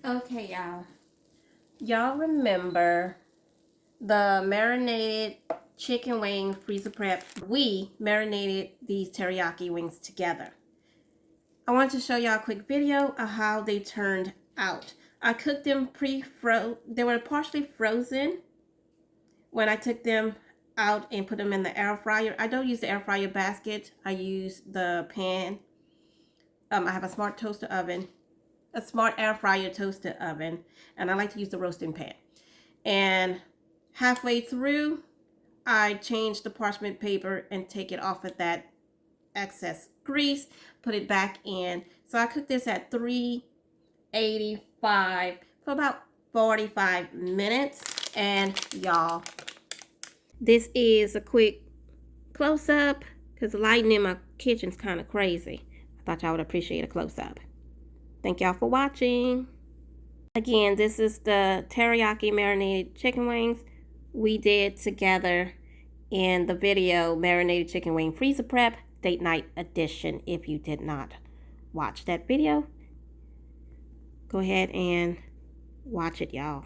Okay, y'all. Y'all remember the marinated chicken wing freezer prep? We marinated these teriyaki wings together. I want to show y'all a quick video of how they turned out. I cooked them they were partially frozen when I took them out and put them in the air fryer. I don't use the air fryer basket. I use the pan. I have a smart toaster oven, a smart air fryer toaster oven, and I like to use the roasting pan. And halfway through, I change the parchment paper and take it off of that excess grease, put it back in. So I cooked this at 385 for about 45 minutes. And y'all, this is a quick close-up because the lighting in my kitchen's kind of crazy. I thought y'all would appreciate a close-up. Thank y'all for watching. Again, this is the teriyaki marinated chicken wings we did together in the video Marinated Chicken Wing Freezer Prep Date Night Edition. If you did not watch that video, go ahead and watch it, y'all.